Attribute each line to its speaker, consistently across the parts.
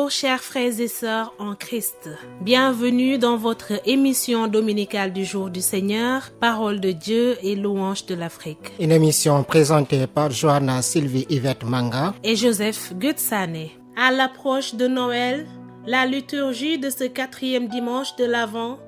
Speaker 1: Bonjour chers frères et sœurs en Christ. Bienvenue dans votre émission dominicale du jour du Seigneur, Parole de Dieu et louange de l'Afrique.
Speaker 2: Une émission présentée par Johanna Sylvie Yvette Manga
Speaker 1: et Joseph Gutsane. À l'approche de Noël, la liturgie de ce 4e dimanche de l'Avent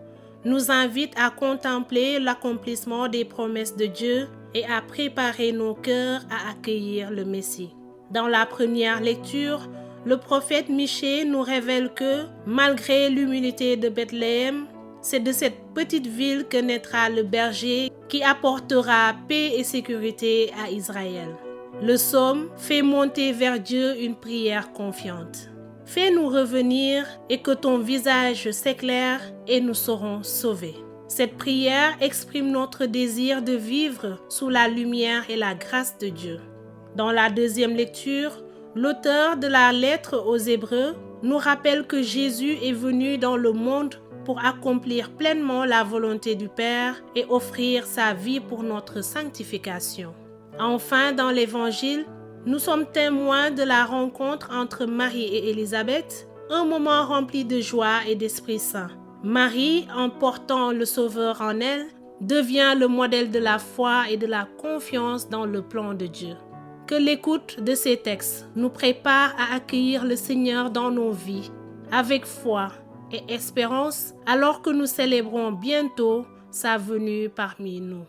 Speaker 1: nous invite à contempler l'accomplissement des promesses de Dieu et à préparer nos cœurs à accueillir le Messie. Dans la première lecture, le prophète Michée nous révèle que, malgré l'humilité de Bethléem, c'est de cette petite ville que naîtra le berger qui apportera paix et sécurité à Israël. Le psaume fait monter vers Dieu une prière confiante. Fais-nous revenir et que ton visage s'éclaire et nous serons sauvés. Cette prière exprime notre désir de vivre sous la lumière et la grâce de Dieu. Dans la deuxième lecture, l'auteur de la lettre aux Hébreux nous rappelle que Jésus est venu dans le monde pour accomplir pleinement la volonté du Père et offrir sa vie pour notre sanctification. Enfin, dans l'Évangile, nous sommes témoins de la rencontre entre Marie et Élisabeth, un moment rempli de joie et d'Esprit Saint. Marie, en portant le Sauveur en elle, devient le modèle de la foi et de la confiance dans le plan de Dieu. Que l'écoute de ces textes nous prépare à accueillir le Seigneur dans nos vies, avec foi et espérance, alors que nous célébrons bientôt sa venue parmi nous.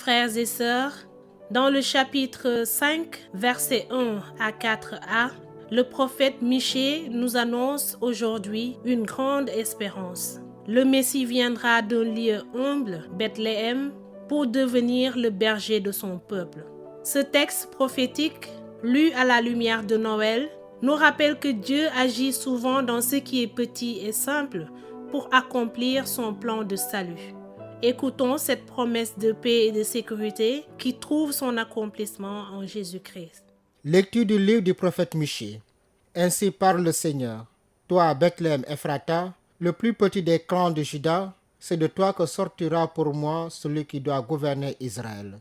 Speaker 1: Frères et sœurs, dans le chapitre 5, versets 1 à 4a, le prophète Michée nous annonce aujourd'hui une grande espérance. Le Messie viendra d'un lieu humble, Bethléem, pour devenir le berger de son peuple. Ce texte prophétique, lu à la lumière de Noël, nous rappelle que Dieu agit souvent dans ce qui est petit et simple pour accomplir son plan de salut. Écoutons cette promesse de paix et de sécurité qui trouve son accomplissement en Jésus-Christ.
Speaker 2: Lecture du livre du prophète Michée. Ainsi parle le Seigneur. Toi, Bethléem Ephrata, le plus petit des clans de Juda, c'est de toi que sortira pour moi celui qui doit gouverner Israël.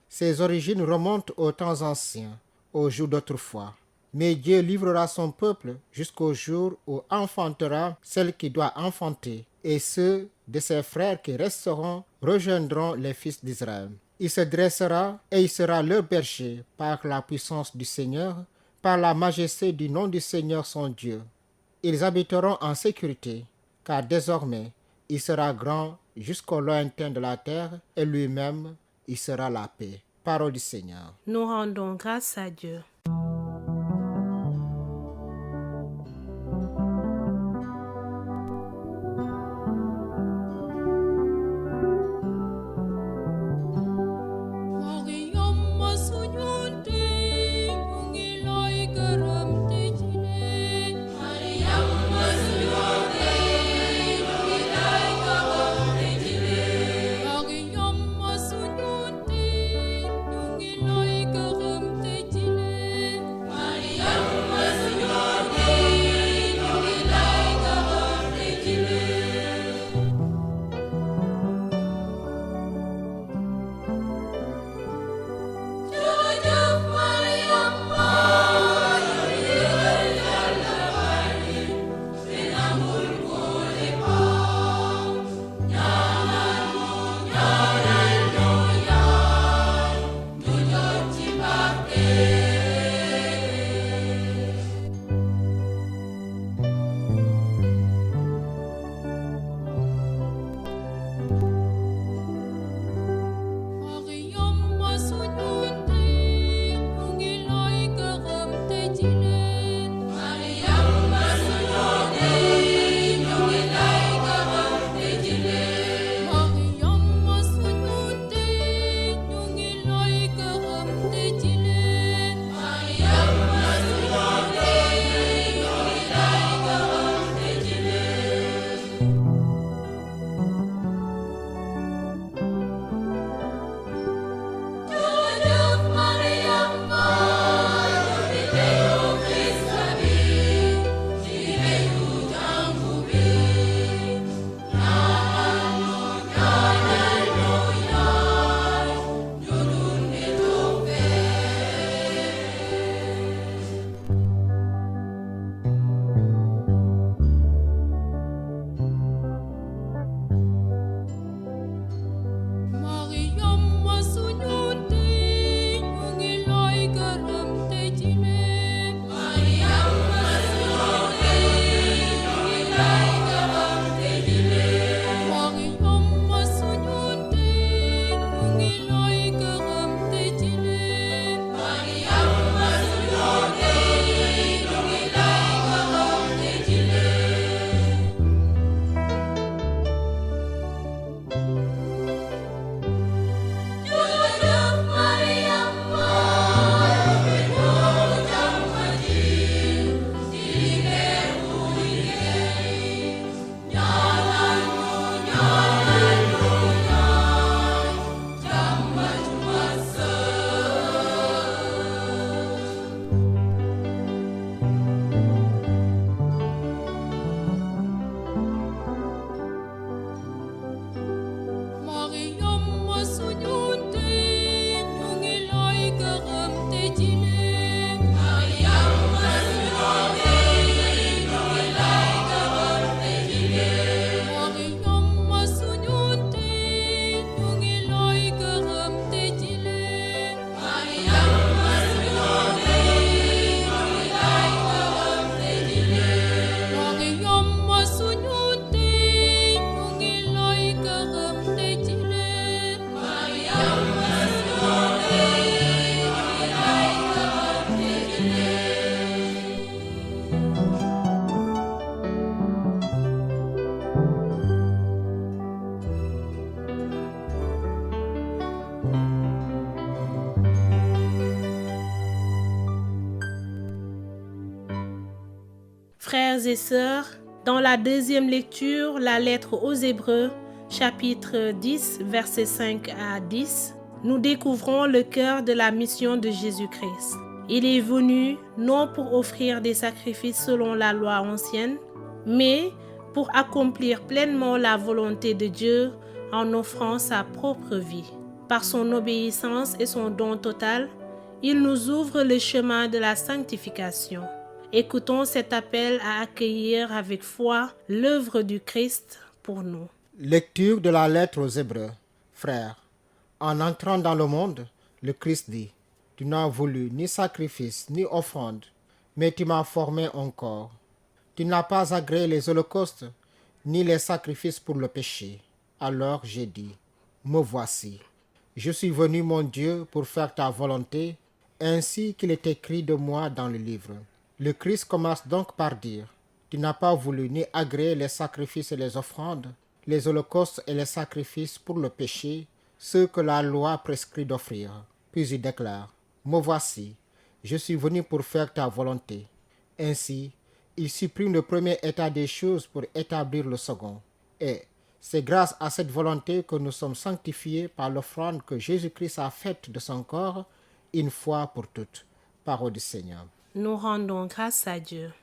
Speaker 2: Ses origines remontent aux temps anciens, aux jours d'autrefois. Mais Dieu livrera son peuple jusqu'au jour où enfantera celle qui doit enfanter, et ceux de ses frères qui resteront rejoindront les fils d'Israël. Il se dressera et il sera leur berger par la puissance du Seigneur, par la majesté du nom du Seigneur son Dieu. Ils habiteront en sécurité, car désormais il sera grand jusqu'au lointain de la terre, et lui-même il sera la paix. Parole du Seigneur.
Speaker 1: Nous rendons grâce à Dieu. Frères et sœurs, dans la deuxième lecture, la lettre aux Hébreux, chapitre 10, versets 5 à 10, nous découvrons le cœur de la mission de Jésus-Christ. Il est venu non pour offrir des sacrifices selon la loi ancienne, mais pour accomplir pleinement la volonté de Dieu en offrant sa propre vie. Par son obéissance et son don total, il nous ouvre le chemin de la sanctification. Écoutons cet appel à accueillir avec foi l'œuvre du Christ pour nous.
Speaker 2: Lecture de la lettre aux Hébreux. Frères, en entrant dans le monde, le Christ dit, « Tu n'as voulu ni sacrifice ni offrande, mais tu m'as formé un corps. Tu n'as pas agréé les holocaustes, ni les sacrifices pour le péché. Alors j'ai dit, me voici. Je suis venu, mon Dieu, pour faire ta volonté, ainsi qu'il est écrit de moi dans le livre. » Le Christ commence donc par dire, « Tu n'as pas voulu ni agréer les sacrifices et les offrandes, les holocaustes et les sacrifices pour le péché, ceux que la loi prescrit d'offrir. » Puis il déclare, « Me voici, je suis venu pour faire ta volonté. » Ainsi, il supprime le premier état des choses pour établir le second. Et c'est grâce à cette volonté que nous sommes sanctifiés par l'offrande que Jésus-Christ a faite de son corps une fois pour toutes. Parole du Seigneur.
Speaker 1: Nous rendons grâce à Dieu.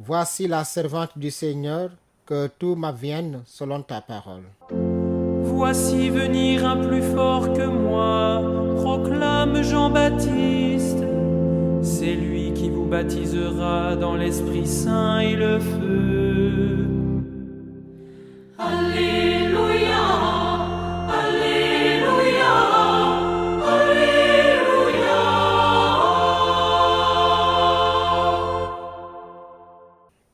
Speaker 2: Voici la servante du Seigneur, que tout m'advienne selon ta parole.
Speaker 3: Voici venir un plus fort que moi, proclame Jean-Baptiste. C'est lui qui vous baptisera dans l'Esprit Saint et le feu. Alléluia, Alléluia, Alléluia.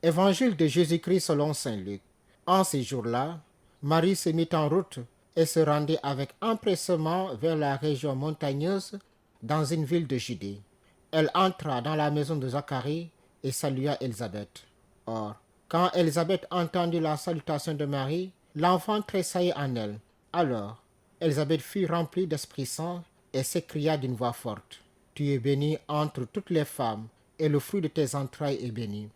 Speaker 2: Évangile de Jésus-Christ selon saint Luc. En ces jours-là, Marie se mit en route et se rendit avec empressement vers la région montagneuse dans une ville de Judée. Elle entra dans la maison de Zacharie et salua Élisabeth. Or, quand Élisabeth entendit la salutation de Marie, l'enfant tressaillit en elle. Alors, Élisabeth fut remplie d'Esprit Saint et s'écria d'une voix forte, « Tu es bénie entre toutes les femmes, et le fruit de tes entrailles est béni.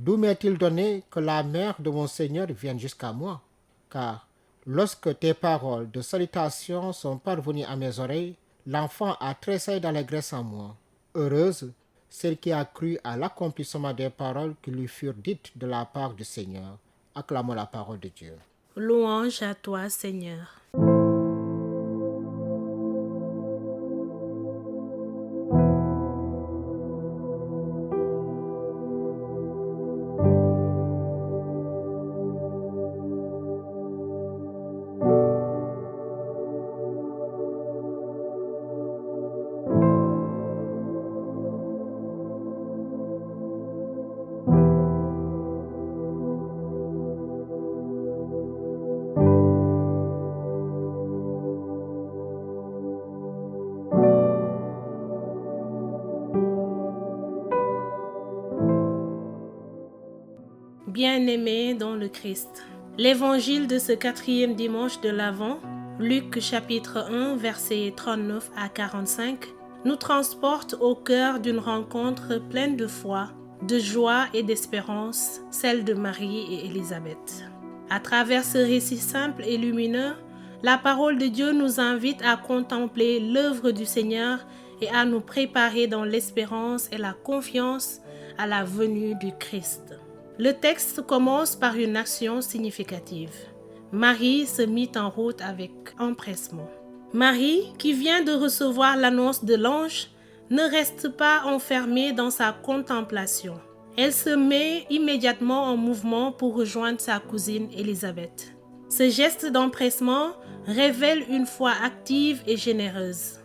Speaker 2: D'où m'est-il donné que la mère de mon Seigneur vienne jusqu'à moi? Car lorsque tes paroles de salutation sont parvenues à mes oreilles, l'enfant a tressailli d'allégresse en moi. Heureuse celle qui a cru à l'accomplissement des paroles qui lui furent dites de la part du Seigneur. » Acclamons la parole de Dieu.
Speaker 1: Louange à toi, Seigneur. Bien-aimés dans le Christ. L'évangile de ce 4e dimanche de l'Avent, Luc chapitre 1, versets 39 à 45, nous transporte au cœur d'une rencontre pleine de foi, de joie et d'espérance, celle de Marie et Élisabeth. À travers ce récit simple et lumineux, la parole de Dieu nous invite à contempler l'œuvre du Seigneur et à nous préparer dans l'espérance et la confiance à la venue du Christ. Le texte commence par une action significative. Marie se mit en route avec empressement. Marie, qui vient de recevoir l'annonce de l'ange, ne reste pas enfermée dans sa contemplation. Elle se met immédiatement en mouvement pour rejoindre sa cousine Élisabeth. Ce geste d'empressement révèle une foi active et généreuse.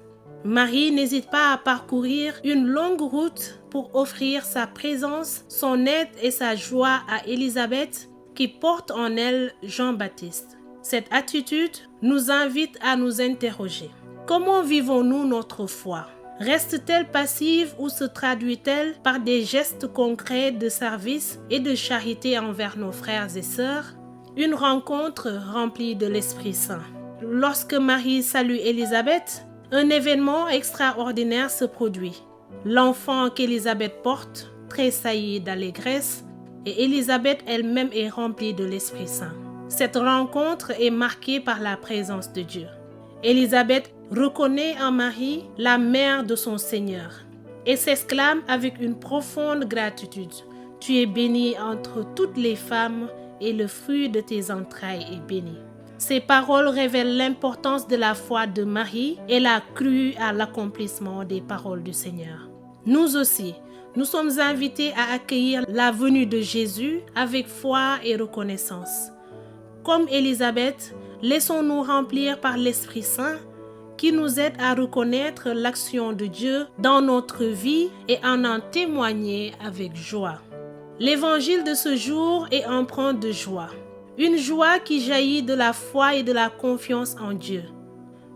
Speaker 1: Marie n'hésite pas à parcourir une longue route pour offrir sa présence, son aide et sa joie à Élisabeth, qui porte en elle Jean-Baptiste. Cette attitude nous invite à nous interroger. Comment vivons-nous notre foi? Reste-t-elle passive ou se traduit-elle par des gestes concrets de service et de charité envers nos frères et sœurs? Une rencontre remplie de l'Esprit Saint. Lorsque Marie salue Élisabeth, un événement extraordinaire se produit. L'enfant qu'Élisabeth porte tressaillit d'allégresse et Élisabeth elle-même est remplie de l'Esprit Saint. Cette rencontre est marquée par la présence de Dieu. Élisabeth reconnaît en Marie la mère de son Seigneur et s'exclame avec une profonde gratitude: « Tu es bénie entre toutes les femmes et le fruit de tes entrailles est béni. » Ces paroles révèlent l'importance de la foi de Marie et la crue à l'accomplissement des paroles du Seigneur. Nous aussi, nous sommes invités à accueillir la venue de Jésus avec foi et reconnaissance. Comme Élisabeth, laissons-nous remplir par l'Esprit Saint qui nous aide à reconnaître l'action de Dieu dans notre vie et en témoigner avec joie. L'évangile de ce jour est empreint de joie. Une joie qui jaillit de la foi et de la confiance en Dieu.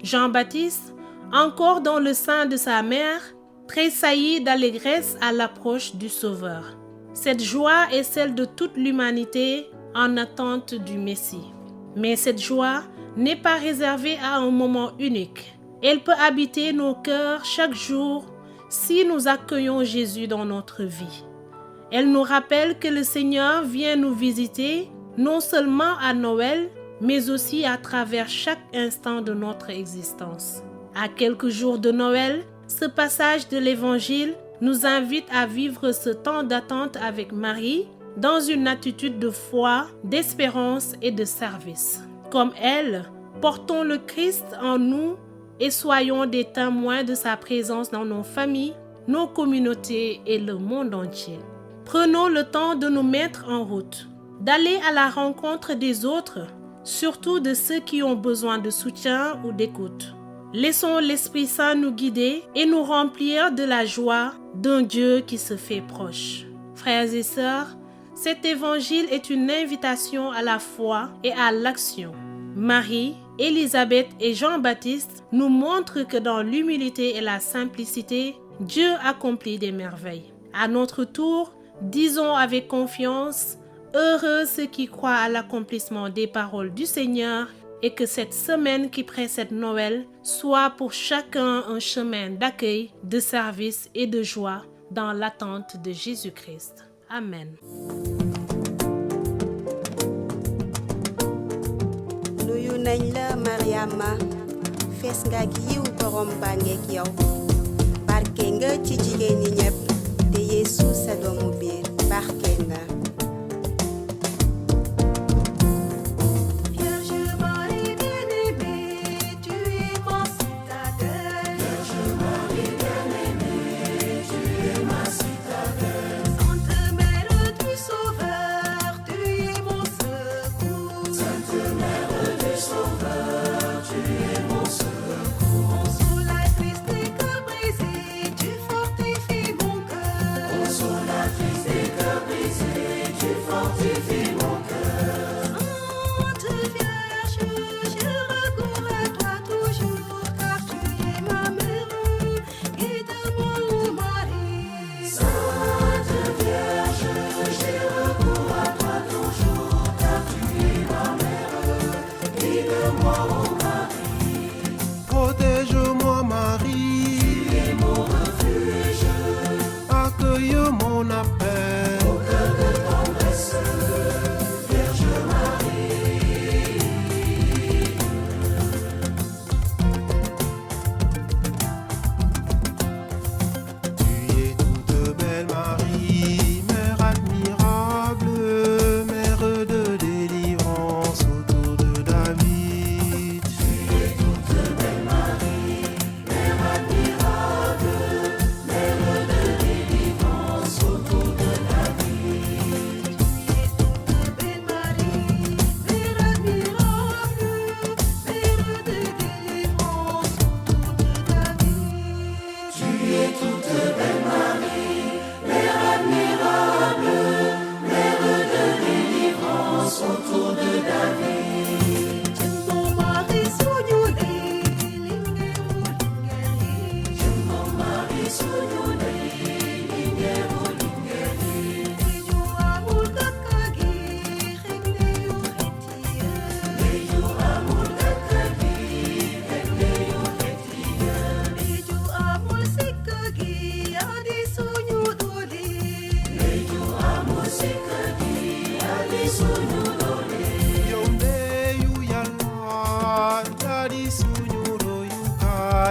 Speaker 1: Jean-Baptiste, encore dans le sein de sa mère, tressaillit d'allégresse à l'approche du Sauveur. Cette joie est celle de toute l'humanité en attente du Messie. Mais cette joie n'est pas réservée à un moment unique. Elle peut habiter nos cœurs chaque jour si nous accueillons Jésus dans notre vie. Elle nous rappelle que le Seigneur vient nous visiter non seulement à Noël, mais aussi à travers chaque instant de notre existence. À quelques jours de Noël, ce passage de l'Évangile nous invite à vivre ce temps d'attente avec Marie dans une attitude de foi, d'espérance et de service. Comme elle, portons le Christ en nous et soyons des témoins de sa présence dans nos familles, nos communautés et le monde entier. Prenons le temps de nous mettre en route, d'aller à la rencontre des autres, surtout de ceux qui ont besoin de soutien ou d'écoute. Laissons l'Esprit Saint nous guider et nous remplir de la joie d'un Dieu qui se fait proche. Frères et sœurs, cet évangile est une invitation à la foi et à l'action. Marie, Élisabeth et Jean-Baptiste nous montrent que dans l'humilité et la simplicité, Dieu accomplit des merveilles. À notre tour, disons avec confiance: heureux ceux qui croient à l'accomplissement des paroles du Seigneur, et que cette semaine qui précède Noël soit pour chacun un chemin d'accueil, de service et de joie dans l'attente de Jésus-Christ. Amen.
Speaker 4: Nuyu nañ la Mariama, fees nga ak yiw borom bàngeek yow, barke nga ci jigéen ñi ñépp, te Yeesu sa doomu biir barke na.
Speaker 5: Consolatrice des cœurs brisés,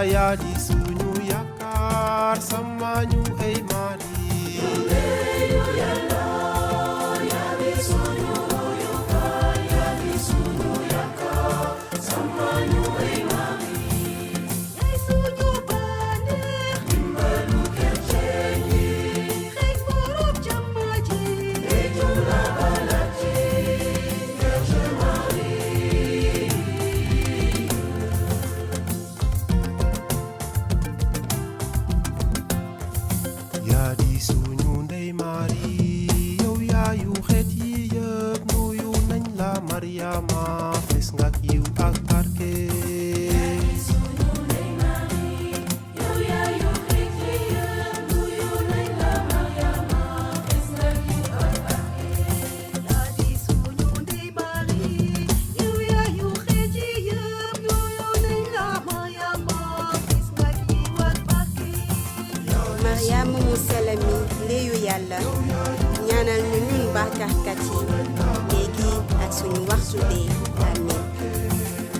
Speaker 5: yadi suñu yakar sama ñu ay mari yadi suñu ndey mari yow yaayu xeet yi yëpp nuyu nañ la Mariama fes nga yiw ak barke
Speaker 4: Mariama mu sell mi ndeyu yàlla ñaanal ñu ñun bàkkaarkat yi léegi ak suñu waxtu dee amiin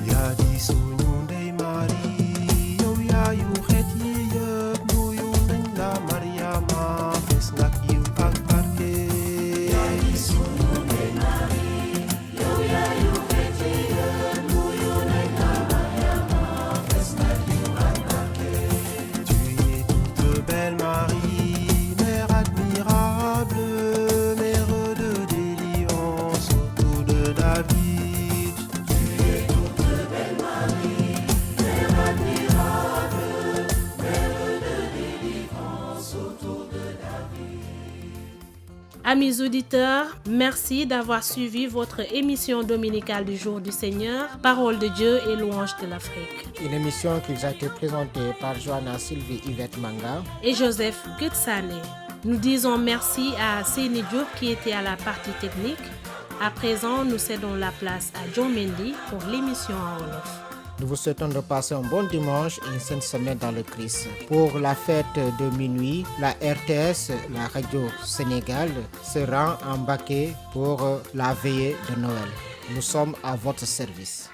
Speaker 5: yadi suñu ndey mari yow yaayu xeet yi yëpp nuyu nañ la Mariama fes nga yiw ak barke tu es toute belle Marie, mère admirable, mère de déliance autour de David.
Speaker 1: Amis auditeurs, merci d'avoir suivi votre émission dominicale du Jour du Seigneur, Parole de Dieu et louange de l'Afrique.
Speaker 2: Une émission qui vous a été présentée par Joanna Sylvie Yvette Manga.
Speaker 1: Et Joseph Gutsane. Nous disons merci à Séni Diop qui était à la partie technique. À présent, nous cédons la place à John Mendy pour l'émission en Wolof.
Speaker 2: Nous vous souhaitons de passer un bon dimanche et une sainte semaine dans le Christ. Pour la fête de minuit, la RTS, la radio Sénégal, se rend en Baké pour la veillée de Noël. Nous sommes à votre service.